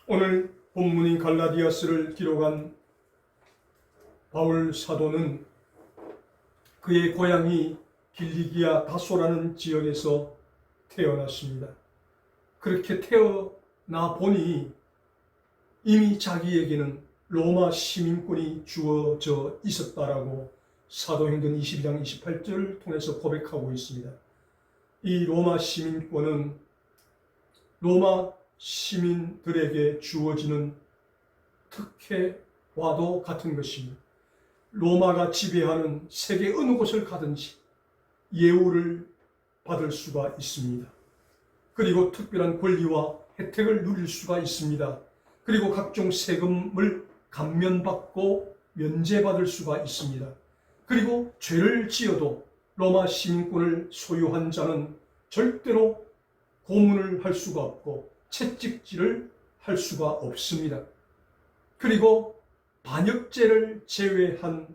오늘 본문인 갈라디아서를 기록한 바울 사도는 그의 고향이 길리기아 다소라는 지역에서 태어났습니다. 그렇게 태어나 보니 이미 자기에게는 로마 시민권이 주어져 있었다라고 사도행전 22장 28절을 통해서 고백하고 있습니다. 이 로마 시민권은 로마 시민들에게 주어지는 특혜와도 같은 것입니다. 로마가 지배하는 세계 어느 곳을 가든지 예우를 받을 수가 있습니다. 그리고 특별한 권리와 혜택을 누릴 수가 있습니다. 그리고 각종 세금을 감면받고 면제받을 수가 있습니다. 그리고 죄를 지어도 로마 시민권을 소유한 자는 절대로 고문을 할 수가 없고 채찍질을 할 수가 없습니다. 그리고 반역죄를 제외한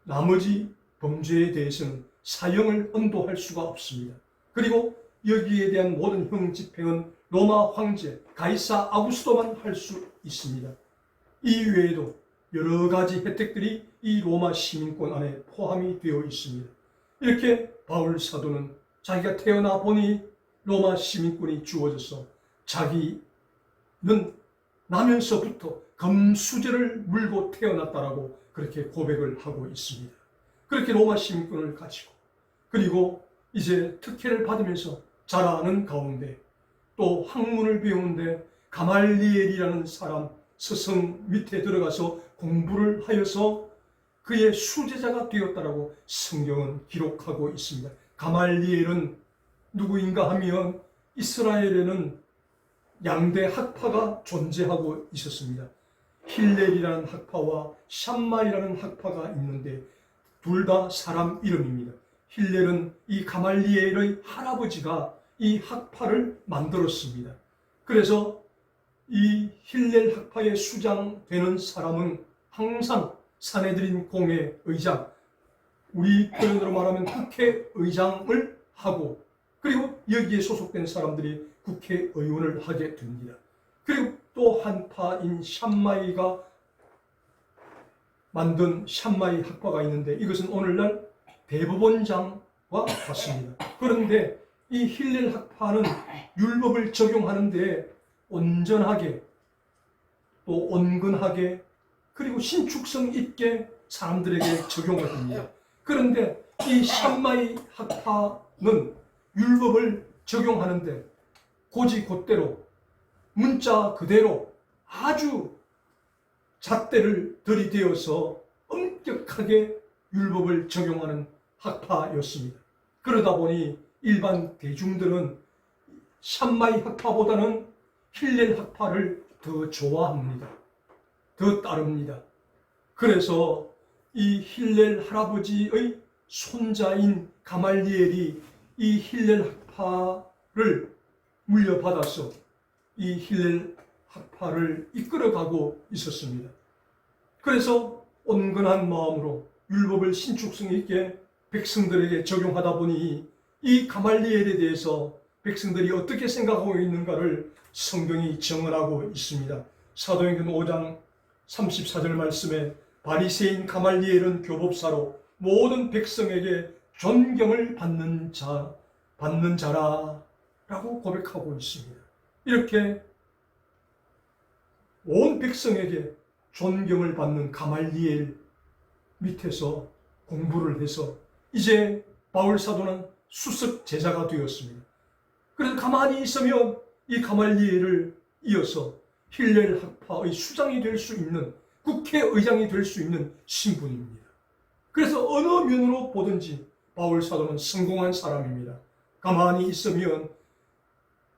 나머지 범죄에 대해서는 사형을 언도할 수가 없습니다. 그리고 여기에 대한 모든 형 집행은 로마 황제 가이사 아구스토만 할 수 있습니다. 이 외에도 여러 가지 혜택들이 이 로마 시민권 안에 포함이 되어 있습니다. 이렇게 바울 사도는 자기가 태어나 보니 로마 시민권이 주어져서 자기는 나면서부터 금수저를 물고 태어났다라고 그렇게 고백을 하고 있습니다. 그렇게 로마 시민권을 가지고 그리고 이제 특혜를 받으면서 자라는 가운데 또 학문을 배우는데 가말리엘이라는 사람 스승 밑에 들어가서 공부를 하여서 그의 수제자가 되었다라고 성경은 기록하고 있습니다. 가말리엘은 누구인가 하면 이스라엘에는 양대 학파가 존재하고 있었습니다. 힐렐이라는 학파와 샴마이라는 학파가 있는데 둘 다 사람 이름입니다. 힐렐은 이 가말리엘의 할아버지가 이 학파를 만들었습니다. 그래서 이 힐렐 학파의 수장되는 사람은 항상 사내들인 공회 의장, 우리 표현으로 말하면 국회의장을 하고 그리고 여기에 소속된 사람들이 국회의원을 하게 됩니다. 그리고 또 한 파인 샴마이가 만든 샴마이 학파가 있는데 이것은 오늘날 대법원장과 같습니다. 그런데 이 힐렐 학파는 율법을 적용하는데 온전하게 또 온건하게 그리고 신축성 있게 사람들에게 적용을 합니다. 그런데 이 샴마이 학파는 율법을 적용하는데 고지곧대로 문자 그대로 아주 잣대를 들이대어서 엄격하게 율법을 적용하는 학파였습니다. 그러다 보니 일반 대중들은 샴마이 학파보다는 힐렐 학파를 더 좋아합니다. 더 따릅니다. 그래서 이 힐렐 할아버지의 손자인 가말리엘이 이 힐렐 학파를 물려받아서 이 힐렐 학파를 이끌어가고 있었습니다. 그래서 온건한 마음으로 율법을 신축성 있게 백성들에게 적용하다 보니 이 가말리엘에 대해서 백성들이 어떻게 생각하고 있는가를 성경이 정언하고 있습니다. 사도행전 5장 34절 말씀에 바리새인 가말리엘은 교법사로 모든 백성에게 존경을 받는 자라 라고 고백하고 있습니다. 이렇게 온 백성에게 존경을 받는 가말리엘 밑에서 공부를 해서 이제 바울 사도는 수석 제자가 되었습니다. 그래서 가만히 있으면 이 가말리엘을 이어서 힐렐 학파의 수장이 될 수 있는 국회의장이 될 수 있는 신분입니다. 그래서 어느 면으로 보든지 바울 사도는 성공한 사람입니다. 가만히 있으면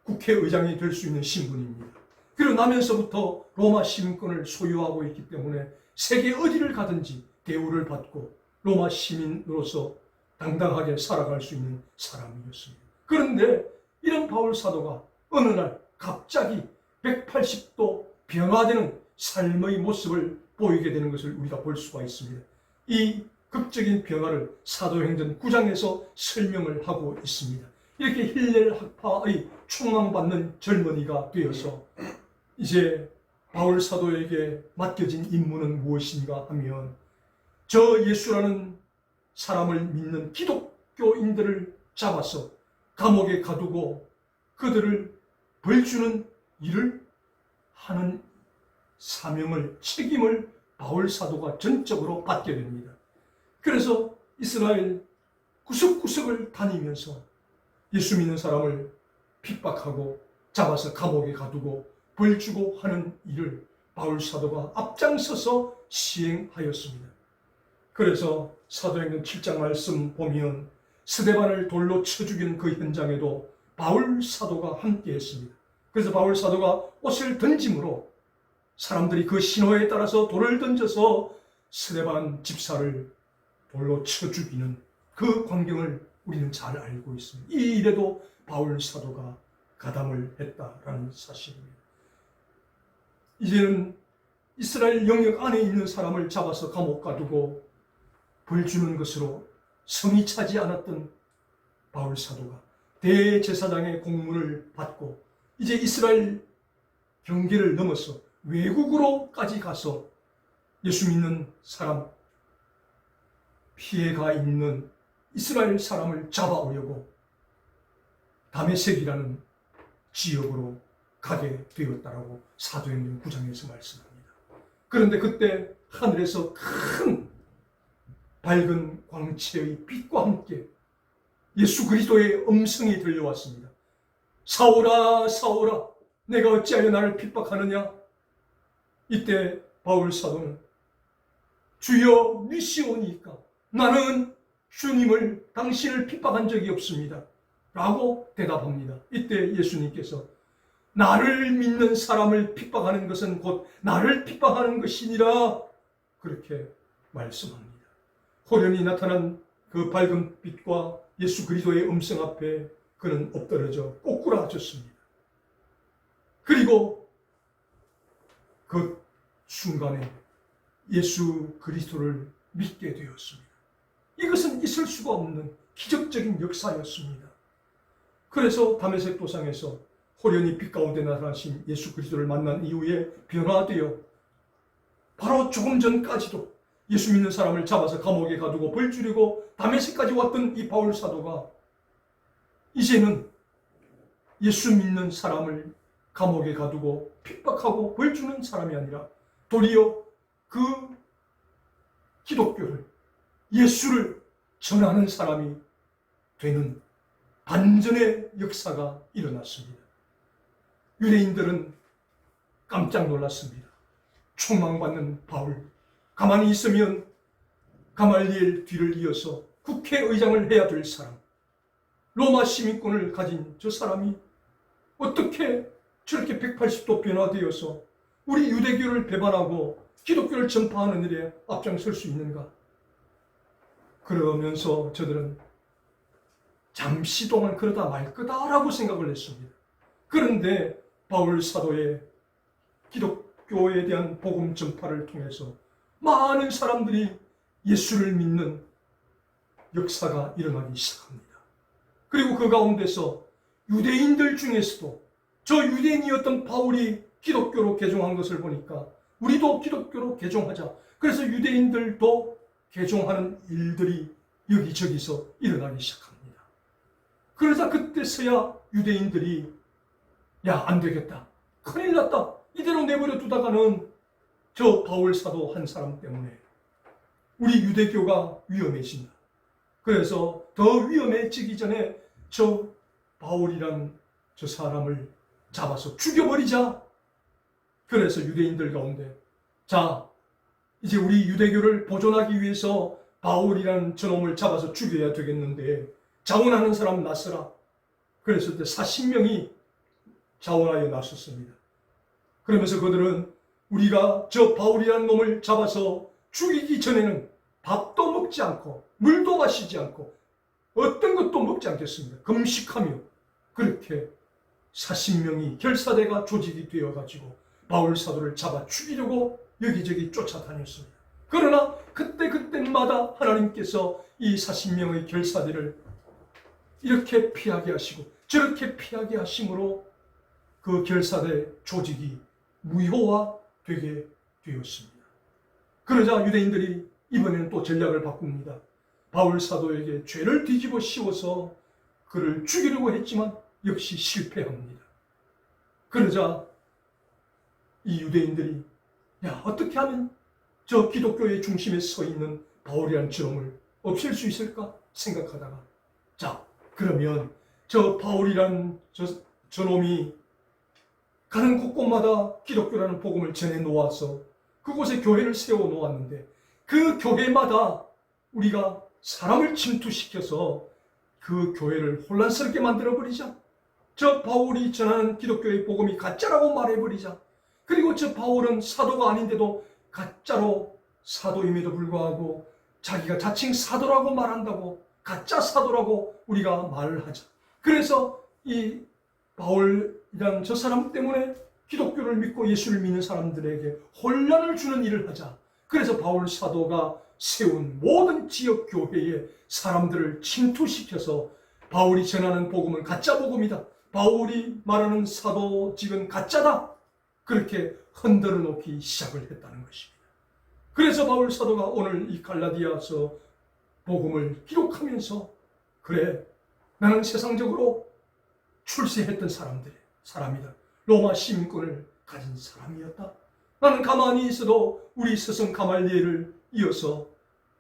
국회의장이 될 수 있는 신분입니다. 그리고 나면서부터 로마 시민권을 소유하고 있기 때문에 세계 어디를 가든지 대우를 받고 로마 시민으로서 당당하게 살아갈 수 있는 사람이었습니다. 그런데 이런 바울 사도가 어느 날 갑자기 180도 변화되는 삶의 모습을 보이게 되는 것을 우리가 볼 수가 있습니다. 이 극적인 변화를 사도행전 9장에서 설명을 하고 있습니다. 이렇게 힐렐 학파의 총망받는 젊은이가 되어서 이제 바울 사도에게 맡겨진 임무는 무엇인가 하면 저 예수라는 사람을 믿는 기독교인들을 잡아서 감옥에 가두고 그들을 벌주는 일을 하는 사명을, 책임을 바울 사도가 전적으로 받게 됩니다. 그래서 이스라엘 구석구석을 다니면서 예수 믿는 사람을 핍박하고 잡아서 감옥에 가두고 벌주고 하는 일을 바울 사도가 앞장서서 시행하였습니다. 그래서 사도행전 7장 말씀 보면 스데반을 돌로 쳐 죽이는 그 현장에도 바울 사도가 함께 했습니다. 그래서 바울 사도가 옷을 던짐으로 사람들이 그 신호에 따라서 돌을 던져서 스데반 집사를 돌로 쳐 죽이는 그 광경을 우리는 잘 알고 있습니다. 이 일에도 바울 사도가 가담을 했다라는 사실입니다. 이제는 이스라엘 영역 안에 있는 사람을 잡아서 감옥 가두고 벌 주는 것으로 성이 차지 않았던 바울 사도가 대제사장의 공문을 받고 이제 이스라엘 경계를 넘어서 외국으로까지 가서 예수 믿는 사람, 피해가 있는 이스라엘 사람을 잡아오려고 다메섹이라는 지역으로 가게 되었다라고 사도행전 9장에서 말씀합니다. 그런데 그때 하늘에서 큰 밝은 광채의 빛과 함께 예수 그리스도의 음성이 들려왔습니다. 사울아, 사울아, 내가 어찌하여 나를 핍박하느냐? 이때 바울 사도는 주여 미시오니까 나는 주님을, 당신을 핍박한 적이 없습니다 라고 대답합니다. 이때 예수님께서 나를 믿는 사람을 핍박하는 것은 곧 나를 핍박하는 것이니라 그렇게 말씀합니다. 호련히 나타난 그 밝은 빛과 예수 그리스도의 음성 앞에 그는 엎드러져 꼬꾸라졌습니다. 그리고 그 순간에 예수 그리스도를 믿게 되었습니다. 이것은 있을 수가 없는 기적적인 역사였습니다. 그래서 다메섹 도상에서 호련히 빛 가운데 나타나신 예수 그리스도를 만난 이후에 변화되어 바로 조금 전까지도 예수 믿는 사람을 잡아서 감옥에 가두고 벌 주려고 다메섹까지 왔던 이 바울 사도가 이제는 예수 믿는 사람을 감옥에 가두고 핍박하고 벌 주는 사람이 아니라 도리어 그 기독교를, 예수를 전하는 사람이 되는 반전의 역사가 일어났습니다. 유대인들은 깜짝 놀랐습니다. 총망받는 바울, 가만히 있으면 가말리엘 뒤를 이어서 국회의장을 해야 될 사람, 로마 시민권을 가진 저 사람이 어떻게 저렇게 180도 변화되어서 우리 유대교를 배반하고 기독교를 전파하는 일에 앞장설 수 있는가? 그러면서 저들은 잠시 동안 그러다 말 거다라고 생각을 했습니다. 그런데 바울 사도의 기독교에 대한 복음 전파를 통해서 많은 사람들이 예수를 믿는 역사가 일어나기 시작합니다. 그리고 그 가운데서 유대인들 중에서도 저 유대인이었던 바울이 기독교로 개종한 것을 보니까 우리도 기독교로 개종하자. 그래서 유대인들도 개종하는 일들이 여기저기서 일어나기 시작합니다. 그러자 그때서야 유대인들이 야, 안 되겠다. 큰일 났다. 이대로 내버려 두다가는 저 바울 사도 한 사람 때문에 우리 유대교가 위험해진다. 그래서 더 위험해지기 전에 저 바울이란 저 사람을 잡아서 죽여버리자. 그래서 유대인들 가운데 자, 이제 우리 유대교를 보존하기 위해서 바울이라는 저놈을 잡아서 죽여야 되겠는데 자원하는 사람 나서라. 그래서 40명이 자원하여 나섰습니다. 그러면서 그들은 우리가 저 바울이라는 놈을 잡아서 죽이기 전에는 밥도 먹지 않고 물도 마시지 않고 어떤 것도 먹지 않겠습니다. 금식하며 그렇게 40명이 결사대가 조직이 되어가지고 바울 사도를 잡아 죽이려고 여기저기 쫓아다녔습니다. 그러나 그때마다 하나님께서 이 40명의 결사대를 이렇게 피하게 하시고 저렇게 피하게 하심으로 그 결사대 조직이 무효화되게 되었습니다. 그러자 유대인들이 이번에는 또 전략을 바꿉니다. 바울 사도에게 죄를 뒤집어 씌워서 그를 죽이려고 했지만 역시 실패합니다. 그러자 이 유대인들이 어떻게 하면 저 기독교의 중심에 서 있는 바울이라는 저놈을 없앨 수 있을까 생각하다가 그러면 저 바울이라는 저놈이 가는 곳곳마다 기독교라는 복음을 전해 놓아서 그곳에 교회를 세워 놓았는데 그 교회마다 우리가 사람을 침투시켜서 그 교회를 혼란스럽게 만들어버리자. 저 바울이 전하는 기독교의 복음이 가짜라고 말해버리자. 그리고 저 바울은 사도가 아닌데도 가짜로 사도임에도 불구하고 자기가 자칭 사도라고 말한다고 가짜 사도라고 우리가 말을 하자. 그래서 이 바울이란 저 사람 때문에 기독교를 믿고 예수를 믿는 사람들에게 혼란을 주는 일을 하자. 그래서 바울 사도가 세운 모든 지역 교회에 사람들을 침투시켜서 바울이 전하는 복음은 가짜 복음이다. 바울이 말하는 사도직은 가짜다. 그렇게 흔들어 놓기 시작을 했다는 것입니다. 그래서 바울 사도가 오늘 이 갈라디아서 복음을 기록하면서 그래, 나는 세상적으로 출세했던 사람이다. 로마 시민권을 가진 사람이었다. 나는 가만히 있어도 우리 스승 가말리엘을 이어서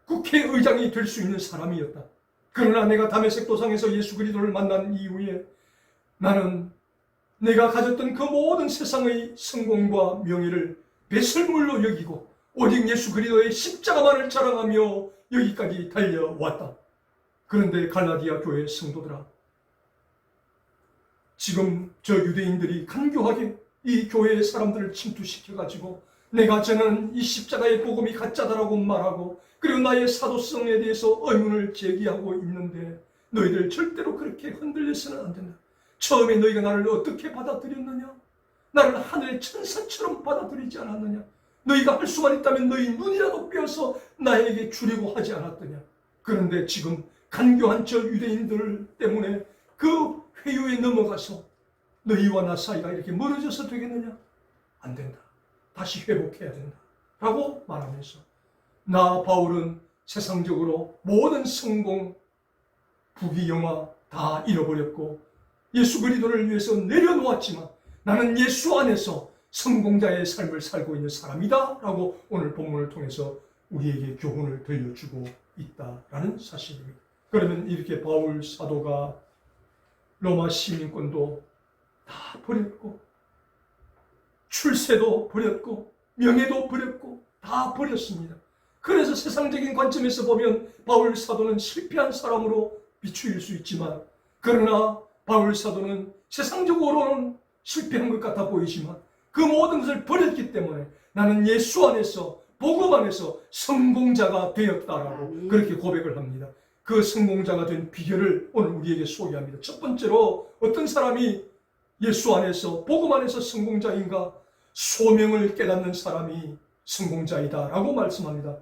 국회의장이 될 수 있는 사람이었다. 그러나 내가 다메섹 도상에서 예수 그리스도를 만난 이후에 나는 내가 가졌던 그 모든 세상의 성공과 명예를 배설물로 여기고 오직 예수 그리스도의 십자가만을 자랑하며 여기까지 달려왔다. 그런데 갈라디아 교회 성도들아, 지금 저 유대인들이 간교하게 이 교회의 사람들을 침투시켜가지고 내가 전하는 이 십자가의 복음이 가짜다라고 말하고 그리고 나의 사도성에 대해서 의문을 제기하고 있는데 너희들 절대로 그렇게 흔들려서는 안 된다. 처음에 너희가 나를 어떻게 받아들였느냐? 나를 하늘의 천사처럼 받아들이지 않았느냐? 너희가 할 수만 있다면 너희 눈이라도 빼어서 나에게 주려고 하지 않았더냐? 그런데 지금 간교한 저 유대인들 때문에 그 회유에 넘어가서 너희와 나 사이가 이렇게 멀어져서 되겠느냐? 안 된다. 다시 회복해야 된다. 라고 말하면서 나 바울은 세상적으로 모든 성공, 부귀영화 다 잃어버렸고 예수 그리스도를 위해서 내려놓았지만 나는 예수 안에서 성공자의 삶을 살고 있는 사람이다 라고 오늘 본문을 통해서 우리에게 교훈을 들려주고 있다라는 사실입니다. 그러면 이렇게 바울 사도가 로마 시민권도 다 버렸고 출세도 버렸고 명예도 버렸고 다 버렸습니다. 그래서 세상적인 관점에서 보면 바울 사도는 실패한 사람으로 비추일 수 있지만 그러나 바울 사도는 세상적으로는 실패한 것 같아 보이지만 그 모든 것을 버렸기 때문에 나는 예수 안에서 복음 안에서 성공자가 되었다라고 그렇게 고백을 합니다. 그 성공자가 된 비결을 오늘 우리에게 소개합니다. 첫 번째로 어떤 사람이 예수 안에서 복음 안에서 성공자인가? 소명을 깨닫는 사람이 성공자이다 라고 말씀합니다.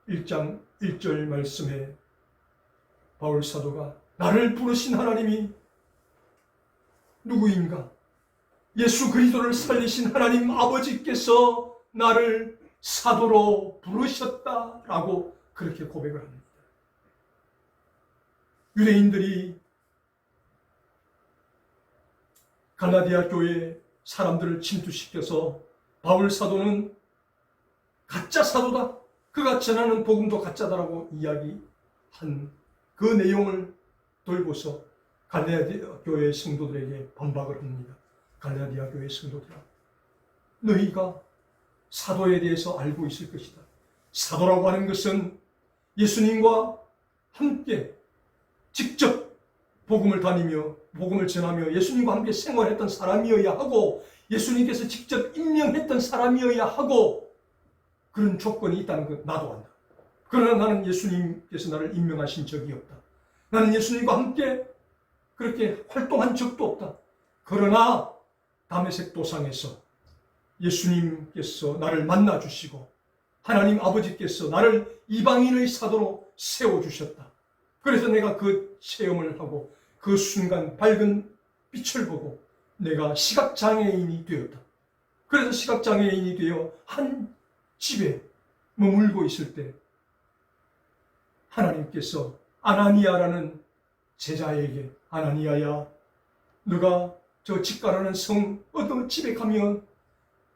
1장 1절 말씀에 바울 사도가 나를 부르신 하나님이 누구인가? 예수 그리스도를 살리신 하나님 아버지께서 나를 사도로 부르셨다라고 그렇게 고백을 합니다. 유대인들이 갈라디아 교회 사람들을 침투시켜서 바울 사도는 가짜 사도다. 그가 전하는 복음도 가짜다라고 이야기한 그 내용을 돌고서 갈라디아 교회 성도들에게 반박을 합니다. 갈라디아 교회 성도들아, 너희가 사도에 대해서 알고 있을 것이다. 사도라고 하는 것은 예수님과 함께 직접 복음을 다니며 복음을 전하며 예수님과 함께 생활했던 사람이어야 하고 예수님께서 직접 임명했던 사람이어야 하고 그런 조건이 있다는 것 나도 안다. 그러나 나는 예수님께서 나를 임명하신 적이 없다. 나는 예수님과 함께 그렇게 활동한 적도 없다. 그러나 다메섹 도상에서 예수님께서 나를 만나주시고 하나님 아버지께서 나를 이방인의 사도로 세워주셨다. 그래서 내가 그 체험을 하고 그 순간 밝은 빛을 보고 내가 시각장애인이 되었다. 그래서 시각장애인이 되어 한 집에 머물고 있을 때 하나님께서 아나니아라는 제자에게 아나니아야, 너가 저 집가라는 성 어떤 집에 가면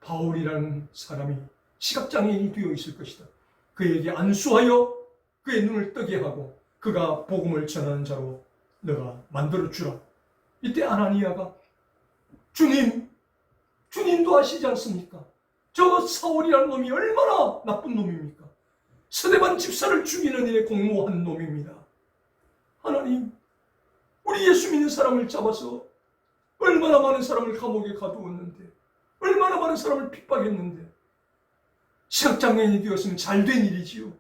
바울이라는 사람이 시각장애인이 되어 있을 것이다. 그에게 안수하여 그의 눈을 뜨게 하고 그가 복음을 전하는 자로 너가 만들어주라. 이때 아나니아가 주님도 아시지 않습니까? 저 사울이라는 놈이 얼마나 나쁜 놈입니까? 스데반 집사를 죽이는 일에 공모한 놈입니다. 하나님, 우리 예수 믿는 사람을 잡아서 얼마나 많은 사람을 감옥에 가두었는데, 얼마나 많은 사람을 핍박했는데, 시각장애인이 되었으면 잘된 일이지요.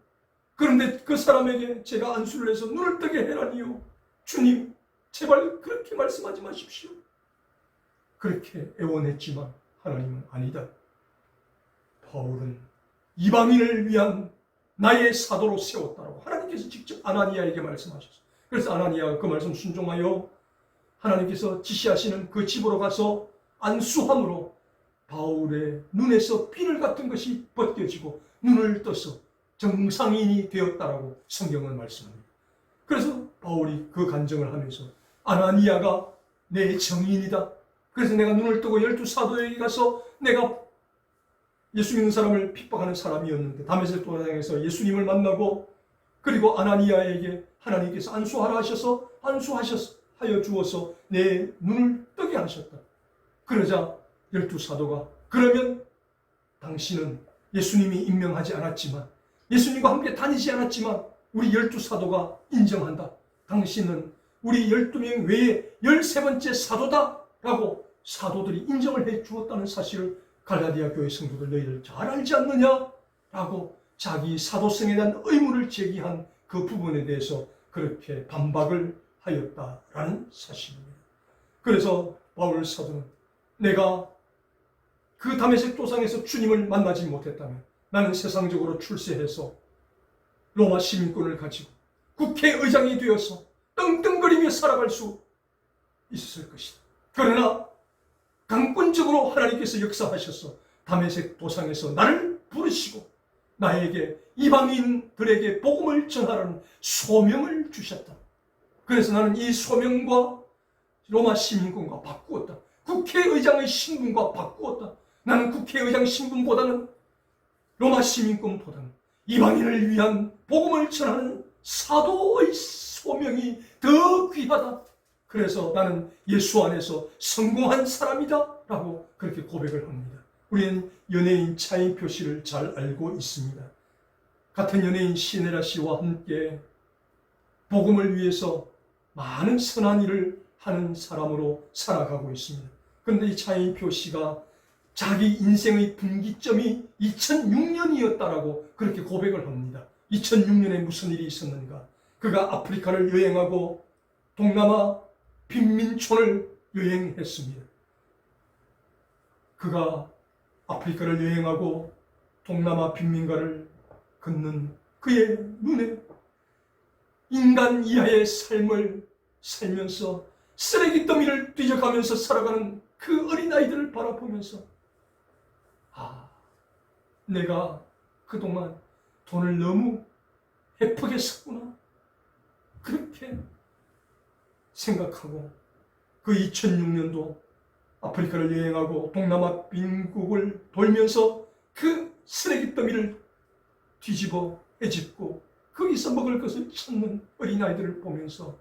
그런데 그 사람에게 제가 안수를 해서 눈을 뜨게 해라니요. 주님, 제발 그렇게 말씀하지 마십시오. 그렇게 애원했지만 하나님은 아니다. 바울은 이방인을 위한 나의 사도로 세웠다라고 하나님께서 직접 아나니아에게 말씀하셨어요. 그래서 아나니아가 그 말씀 순종하여 하나님께서 지시하시는 그 집으로 가서 안수함으로 바울의 눈에서 비늘 같은 것이 벗겨지고 눈을 떠서 정상인이 되었다라고 성경은 말씀합니다. 그래서 바울이 그 간증을 하면서 아나니아가 내 정인이다. 그래서 내가 눈을 뜨고 12사도에게 가서 내가 예수 믿는 사람을 핍박하는 사람이었는데 다메섹 도상에서 예수님을 만나고 그리고 아나니아에게 하나님께서 안수하라 하셔서 안수하여 주어서 내 눈을 뜨게 하셨다. 그러자 12사도가 그러면 당신은 예수님이 임명하지 않았지만 예수님과 함께 다니지 않았지만 우리 12사도가 인정한다. 당신은 우리 12명 외에 13번째 사도다라고 사도들이 인정을 해 주었다는 사실을 갈라디아 교회 성도들 너희들 잘 알지 않느냐라고 자기 사도성에 대한 의문을 제기한 그 부분에 대해서 그렇게 반박을 하였다라는 사실입니다. 그래서 바울 사도는 내가 그 다메섹 도상에서 주님을 만나지 못했다면 나는 세상적으로 출세해서 로마 시민권을 가지고 국회의장이 되어서 떵떵거리며 살아갈 수 있었을 것이다. 그러나 강권적으로 하나님께서 역사하셔서 다메섹 도상에서 나를 부르시고 나에게 이방인들에게 복음을 전하라는 소명을 주셨다. 그래서 나는 이 소명과 로마 시민권과 바꾸었다. 국회의장의 신분과 바꾸었다. 나는 국회의장 신분보다는 로마 시민권보다는 이방인을 위한 복음을 전하는 사도의 소명이 더 귀하다. 그래서 나는 예수 안에서 성공한 사람이다 라고 그렇게 고백을 합니다. 우리는 연예인 차인표 씨를 잘 알고 있습니다. 같은 연예인 시네라 씨와 함께 복음을 위해서 많은 선한 일을 하는 사람으로 살아가고 있습니다. 그런데 이 차인표 씨가 자기 인생의 분기점이 2006년이었다라고 그렇게 고백을 합니다. 2006년에 무슨 일이 있었는가? 그가 아프리카를 여행하고 동남아 빈민촌을 여행했습니다. 그가 아프리카를 여행하고 동남아 빈민가를 걷는 그의 눈에 인간 이하의 삶을 살면서 쓰레기 더미를 뒤져가면서 살아가는 그 어린아이들을 바라보면서 내가 그동안 돈을 너무 헤프게 썼구나 그렇게 생각하고 그 2006년도 아프리카를 여행하고 동남아 빈국을 돌면서 그 쓰레기 더미를 뒤집어 헤집고 거기서 먹을 것을 찾는 어린아이들을 보면서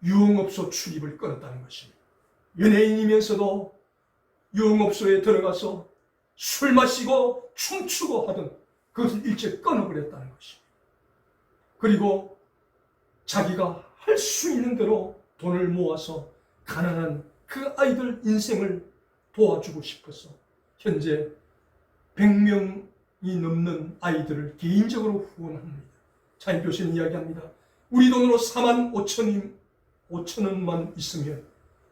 유흥업소 출입을 끊었다는 것입니다. 연예인이면서도 유흥업소에 들어가서 술 마시고 춤추고 하던 그것을 일찍 끊어버렸다는 것입니다. 그리고 자기가 할 수 있는 대로 돈을 모아서 가난한 그 아이들 인생을 도와주고 싶어서 현재 100명이 넘는 아이들을 개인적으로 후원합니다. 차인표 씨는 이야기합니다. 우리 돈으로 45,000원만 있으면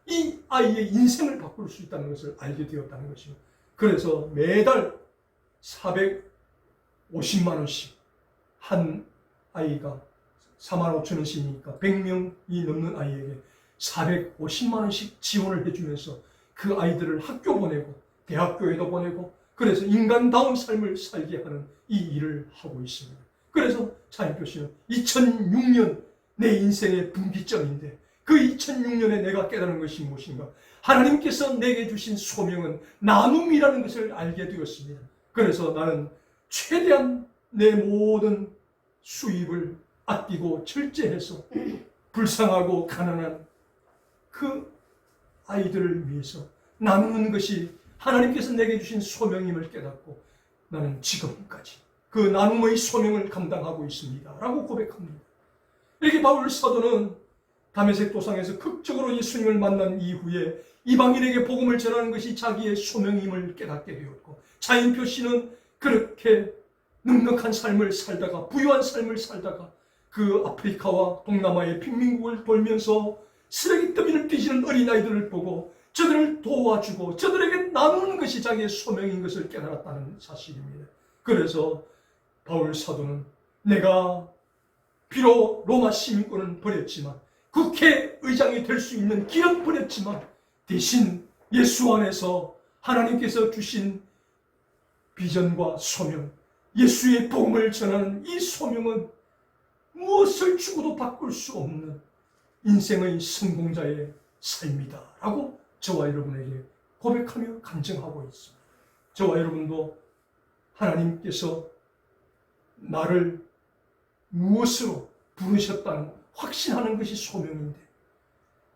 이 아이의 인생을 바꿀 수 있다는 것을 알게 되었다는 것이죠. 그래서 매달 450만 원씩 한 아이가 45,000원씩이니까 100명이 넘는 아이에게 450만 원씩 지원을 해주면서 그 아이들을 학교 보내고 대학교에도 보내고 그래서 인간다운 삶을 살게 하는 이 일을 하고 있습니다. 그래서 차인표 씨는 2006년 내 인생의 분기점인데 그 2006년에 내가 깨달은 것이 무엇인가? 하나님께서 내게 주신 소명은 나눔이라는 것을 알게 되었습니다. 그래서 나는 최대한 내 모든 수입을 아끼고 절제해서 불쌍하고 가난한 그 아이들을 위해서 나누는 것이 하나님께서 내게 주신 소명임을 깨닫고 나는 지금까지 그 나눔의 소명을 감당하고 있습니다 라고 고백합니다. 이렇게 바울 사도는 다메섹 도상에서 극적으로 예수님을 만난 이후에 이방인에게 복음을 전하는 것이 자기의 소명임을 깨닫게 되었고, 차인표 씨는 그렇게 넉넉한 삶을 살다가, 부유한 삶을 살다가 그 아프리카와 동남아의 빈민국을 돌면서 쓰레기 더미를 뒤지는 어린아이들을 보고 저들을 도와주고 저들에게 나누는 것이 자기의 소명인 것을 깨달았다는 사실입니다. 그래서 바울 사도는 내가 비록 로마 시민권은 버렸지만, 국회의장이 될 수 있는 길은 버렸지만, 대신 예수 안에서 하나님께서 주신 비전과 소명, 예수의 복음을 전하는 이 소명은 무엇을 주고도 바꿀 수 없는 인생의 성공자의 삶이다 라고 저와 여러분에게 고백하며 간증하고 있습니다. 저와 여러분도 하나님께서 나를 무엇으로 부르셨다는 확신하는 것이 소명인데,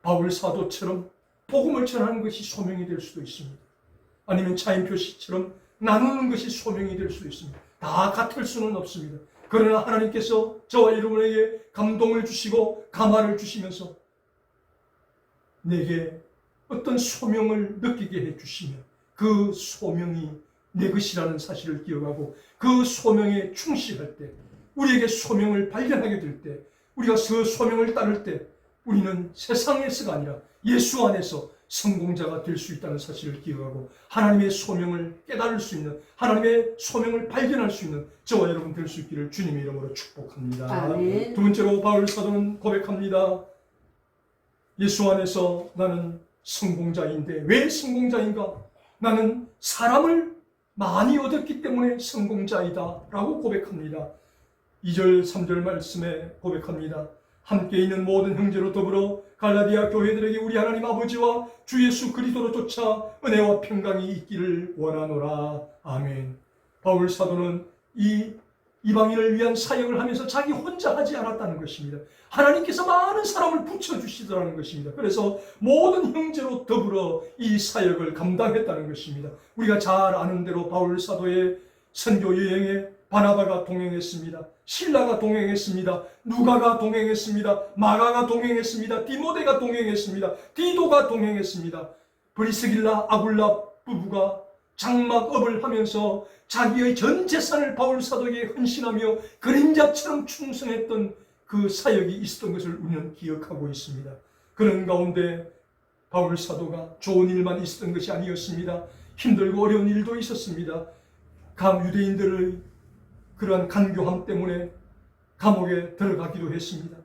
바울 사도처럼 복음을 전하는 것이 소명이 될 수도 있습니다. 아니면 차인표 씨처럼 나누는 것이 소명이 될 수도 있습니다. 다 같을 수는 없습니다. 그러나 하나님께서 저와 여러분에게 감동을 주시고 감화를 주시면서 내게 어떤 소명을 느끼게 해주시면 그 소명이 내 것이라는 사실을 기억하고 그 소명에 충실할 때, 우리에게 소명을 발견하게 될 때, 우리가 그 소명을 따를 때 우리는 세상에서가 아니라 예수 안에서 성공자가 될 수 있다는 사실을 기억하고 하나님의 소명을 깨달을 수 있는, 하나님의 소명을 발견할 수 있는 저와 여러분 될 수 있기를 주님의 이름으로 축복합니다. 아멘. 두 번째로 바울 사도는 고백합니다. 예수 안에서 나는 성공자인데, 왜 성공자인가? 나는 사람을 많이 얻었기 때문에 성공자이다 라고 고백합니다. 2절 3절 말씀에 고백합니다. 함께 있는 모든 형제로 더불어 갈라디아 교회들에게 우리 하나님 아버지와 주 예수 그리스도로 쫓아 은혜와 평강이 있기를 원하노라. 아멘. 바울 사도는 이 이방인을 위한 사역을 하면서 자기 혼자 하지 않았다는 것입니다. 하나님께서 많은 사람을 붙여주시더라는 것입니다. 그래서 모든 형제로 더불어 이 사역을 감당했다는 것입니다. 우리가 잘 아는 대로 바울 사도의 선교 여행에 바나바가 동행했습니다. 실라가 동행했습니다. 누가가 동행했습니다. 마가가 동행했습니다. 디모데가 동행했습니다. 디도가 동행했습니다. 브리스길라 아굴라 부부가 장막업을 하면서 자기의 전 재산을 바울 사도에게 헌신하며 그림자처럼 충성했던 그 사역이 있었던 것을 우리는 기억하고 있습니다. 그런 가운데 바울 사도가 좋은 일만 있었던 것이 아니었습니다. 힘들고 어려운 일도 있었습니다. 유대인들의 그러한 간교함 때문에 감옥에 들어가기도 했습니다.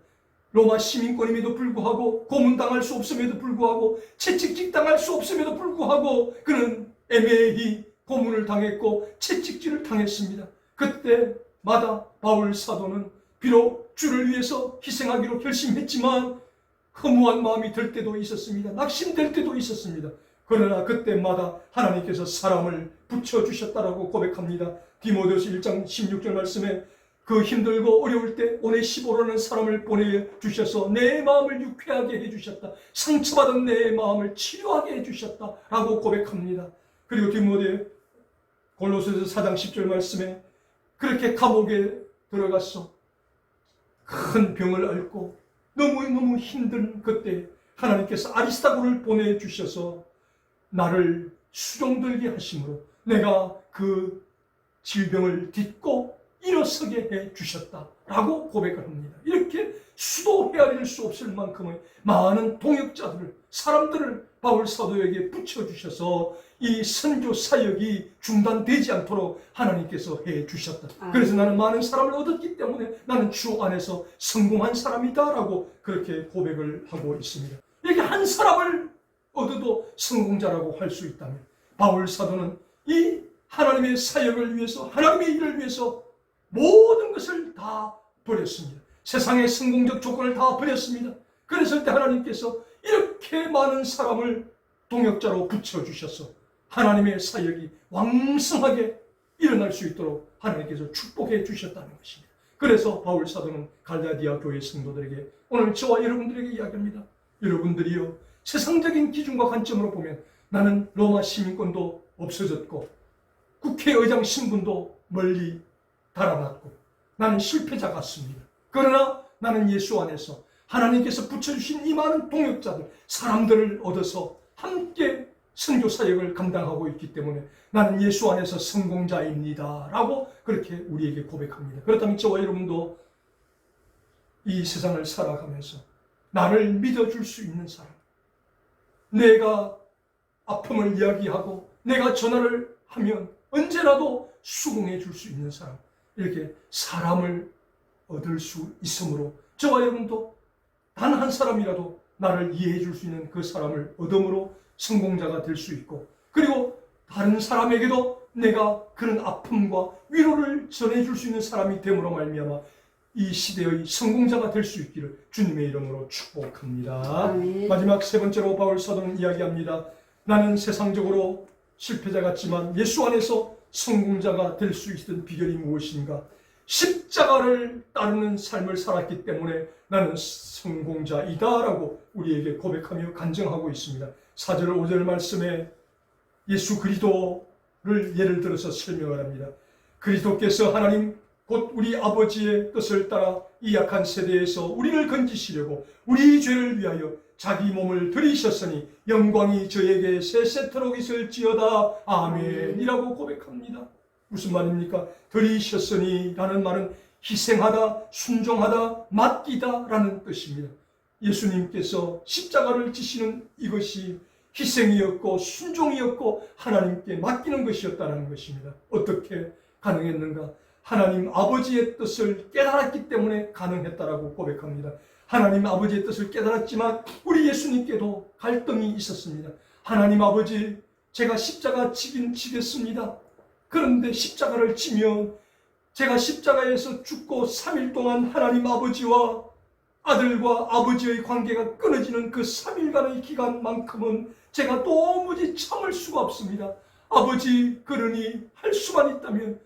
로마 시민권임에도 불구하고, 고문당할 수 없음에도 불구하고, 채찍질당할 수 없음에도 불구하고 그는 애매히 고문을 당했고 채찍질을 당했습니다. 그때마다 바울 사도는 비록 주를 위해서 희생하기로 결심했지만 허무한 마음이 들 때도 있었습니다. 낙심될 때도 있었습니다. 그러나 그때마다 하나님께서 사람을 붙여주셨다라고 고백합니다. 디모데후서 1장 16절 말씀에 그 힘들고 어려울 때 오네시보라는 사람을 보내주셔서 내 마음을 유쾌하게 해주셨다. 상처받은 내 마음을 치료하게 해주셨다 라고 고백합니다. 그리고 디모데 골로새서 4장 10절 말씀에 그렇게 감옥에 들어가서 큰 병을 앓고 너무너무 힘든 그때 하나님께서 아리스타고를 보내주셔서 나를 수종들게 하심으로 내가 그 질병을 딛고 일어서게 해주셨다라고 고백을 합니다. 이렇게 수도 헤아릴 수 없을 만큼의 많은 동역자들을, 사람들을 바울 사도에게 붙여주셔서 이 선교 사역이 중단되지 않도록 하나님께서 해주셨다. 그래서 나는 많은 사람을 얻었기 때문에 나는 주 안에서 성공한 사람이다라고 그렇게 고백을 하고 있습니다. 이렇게 한 사람을 얻어도 성공자라고 할 수 있다면, 바울 사도는 이 하나님의 사역을 위해서, 하나님의 일을 위해서 모든 것을 다 버렸습니다. 세상의 성공적 조건을 다 버렸습니다. 그랬을 때 하나님께서 이렇게 많은 사람을 동역자로 붙여주셔서 하나님의 사역이 왕성하게 일어날 수 있도록 하나님께서 축복해 주셨다는 것입니다. 그래서 바울 사도는 갈라디아 교회 성도들에게, 오늘 저와 여러분들에게 이야기합니다. 여러분들이요, 세상적인 기준과 관점으로 보면 나는 로마 시민권도 없어졌고 국회의장 신분도 멀리 달아났고 나는 실패자 같습니다. 그러나 나는 예수 안에서 하나님께서 붙여주신 이 많은 동역자들, 사람들을 얻어서 함께 선교 사역을 감당하고 있기 때문에 나는 예수 안에서 성공자입니다 라고 그렇게 우리에게 고백합니다. 그렇다면 저와 여러분도 이 세상을 살아가면서 나를 믿어줄 수 있는 사람, 내가 아픔을 이야기하고 내가 전화를 하면 언제라도 수긍해 줄 수 있는 사람, 이렇게 사람을 얻을 수 있으므로 저와 여러분도 단 한 사람이라도 나를 이해해 줄 수 있는 그 사람을 얻음으로 성공자가 될 수 있고, 그리고 다른 사람에게도 내가 그런 아픔과 위로를 전해줄 수 있는 사람이 됨으로 말미암아 이 시대의 성공자가 될 수 있기를 주님의 이름으로 축복합니다. 아멘. 마지막 세 번째로 바울 사도는 이야기합니다. 나는 세상적으로 실패자 같지만 예수 안에서 성공자가 될 수 있던 비결이 무엇인가? 십자가를 따르는 삶을 살았기 때문에 나는 성공자이다라고 우리에게 고백하며 간증하고 있습니다. 4절 5절 말씀에 예수 그리스도를 예를 들어서 설명을 합니다. 그리스도께서 하나님 곧 우리 아버지의 뜻을 따라 이 약한 세대에서 우리를 건지시려고 우리 죄를 위하여 자기 몸을 들이셨으니 영광이 저에게 세세토록 있을지어다. 아멘이라고 고백합니다. 무슨 말입니까? 들이셨으니 라는 말은 희생하다, 순종하다, 맡기다 라는 뜻입니다. 예수님께서 십자가를 지시는 이것이 희생이었고 순종이었고 하나님께 맡기는 것이었다는 것입니다. 어떻게 가능했는가? 하나님 아버지의 뜻을 깨달았기 때문에 가능했다라고 고백합니다. 하나님 아버지의 뜻을 깨달았지만 우리 예수님께도 갈등이 있었습니다. 하나님 아버지, 제가 십자가 지긴 지겠습니다. 그런데 십자가를 지면 제가 십자가에서 죽고 3일 동안 하나님 아버지와 아들과 아버지의 관계가 끊어지는 그 3일간의 기간만큼은 제가 도무지 참을 수가 없습니다. 아버지, 그러니 할 수만 있다면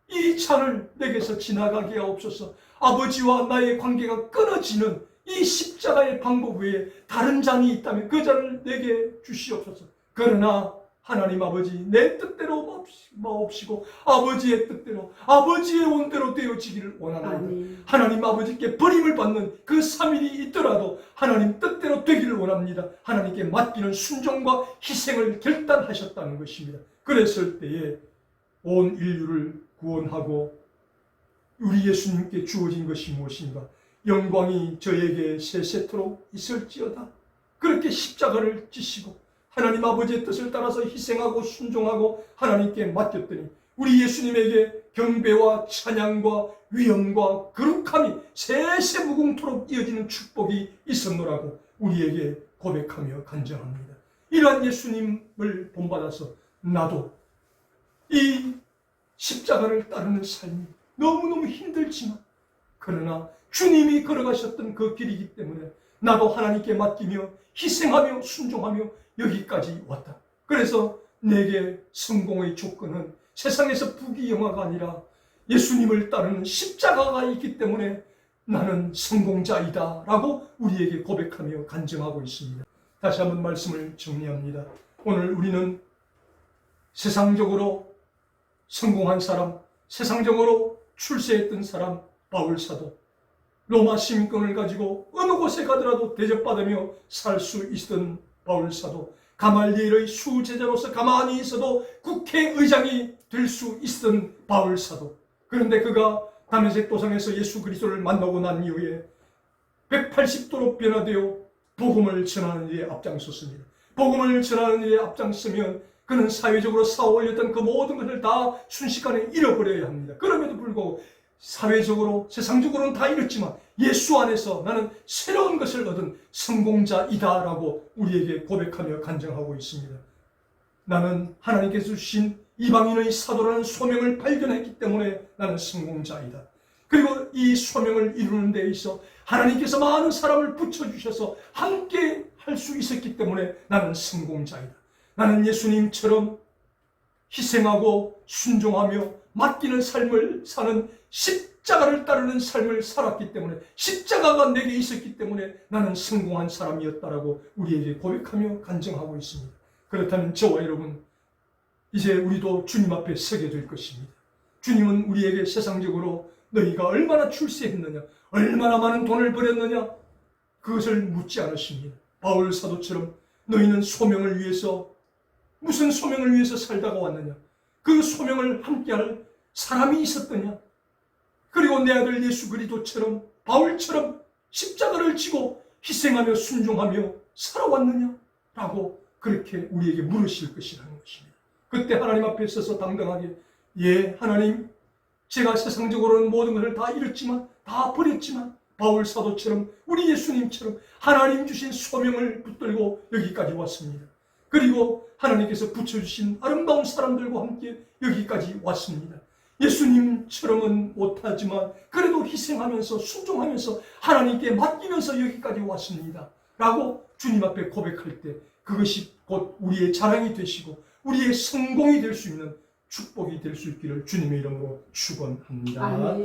이 잔을 내게서 지나가게 하옵소서. 아버지와 나의 관계가 끊어지는 이 십자가의 방법 외에 다른 잔이 있다면 그 잔을 내게 주시옵소서. 그러나 하나님 아버지, 내 뜻대로 마옵시고 아버지의 뜻대로, 아버지의 원대로 되어지기를 원하나이다. 하나님 아버지께 버림을 받는 그 3일이 있더라도 하나님 뜻대로 되기를 원합니다. 하나님께 맡기는 순종과 희생을 결단하셨다는 것입니다. 그랬을 때에 온 인류를 구원하고 우리 예수님께 주어진 것이 무엇인가? 영광이 저에게 세세토록 있을지어다. 그렇게 십자가를 지시고 하나님 아버지의 뜻을 따라서 희생하고 순종하고 하나님께 맡겼더니 우리 예수님에게 경배와 찬양과 위엄과 거룩함이 세세무궁토록 이어지는 축복이 있었노라고 우리에게 고백하며 간증합니다. 이러한 예수님을 본받아서 나도 이 십자가를 따르는 삶이 너무너무 힘들지만 그러나 주님이 걸어가셨던 그 길이기 때문에 나도 하나님께 맡기며 희생하며 순종하며 여기까지 왔다. 그래서 내게 성공의 조건은 세상에서 부귀영화가 아니라 예수님을 따르는 십자가가 있기 때문에 나는 성공자이다 라고 우리에게 고백하며 간증하고 있습니다. 다시 한번 말씀을 정리합니다. 오늘 우리는 세상적으로 성공한 사람, 세상적으로 출세했던 사람 바울 사도, 로마 시민권을 가지고 어느 곳에 가더라도 대접받으며 살 수 있었던 바울 사도, 가말리엘의 수제자로서 가만히 있어도 국회의장이 될 수 있었던 바울 사도. 그런데 그가 다메섹 도상에서 예수 그리스도를 만나고 난 이후에 180도로 변화되어 복음을 전하는 일에 앞장섰습니다. 복음을 전하는 일에 앞장서면 그는 사회적으로 쌓아올렸던 그 모든 것을 다 순식간에 잃어버려야 합니다. 그럼에도 불구하고 사회적으로, 세상적으로는 다 잃었지만 예수 안에서 나는 새로운 것을 얻은 성공자이다라고 우리에게 고백하며 간증하고 있습니다. 나는 하나님께서 주신 이방인의 사도라는 소명을 발견했기 때문에 나는 성공자이다. 그리고 이 소명을 이루는 데 있어 하나님께서 많은 사람을 붙여주셔서 함께 할 수 있었기 때문에 나는 성공자이다. 나는 예수님처럼 희생하고 순종하며 맡기는 삶을 사는 십자가를 따르는 삶을 살았기 때문에, 십자가가 내게 있었기 때문에 나는 성공한 사람이었다라고 우리에게 고백하며 간증하고 있습니다. 그렇다면 저와 여러분, 이제 우리도 주님 앞에 서게 될 것입니다. 주님은 우리에게 세상적으로 너희가 얼마나 출세했느냐, 얼마나 많은 돈을 벌였느냐, 그것을 묻지 않으십니다. 바울 사도처럼 너희는 소명을 위해서, 무슨 소명을 위해서 살다가 왔느냐, 그 소명을 함께할 사람이 있었더냐, 그리고 내 아들 예수 그리스도처럼 바울처럼 십자가를 지고 희생하며 순종하며 살아왔느냐 라고 그렇게 우리에게 물으실 것이라는 것입니다. 그때 하나님 앞에 서서 당당하게, 예 하나님, 제가 세상적으로는 모든 것을 다 잃었지만, 다 버렸지만 바울 사도처럼 우리 예수님처럼 하나님 주신 소명을 붙들고 여기까지 왔습니다. 그리고 하나님께서 붙여주신 아름다운 사람들과 함께 여기까지 왔습니다. 예수님처럼은 못하지만 그래도 희생하면서 순종하면서 하나님께 맡기면서 여기까지 왔습니다 라고 주님 앞에 고백할 때, 그것이 곧 우리의 자랑이 되시고 우리의 성공이 될 수 있는 축복이 될 수 있기를 주님의 이름으로 축원합니다.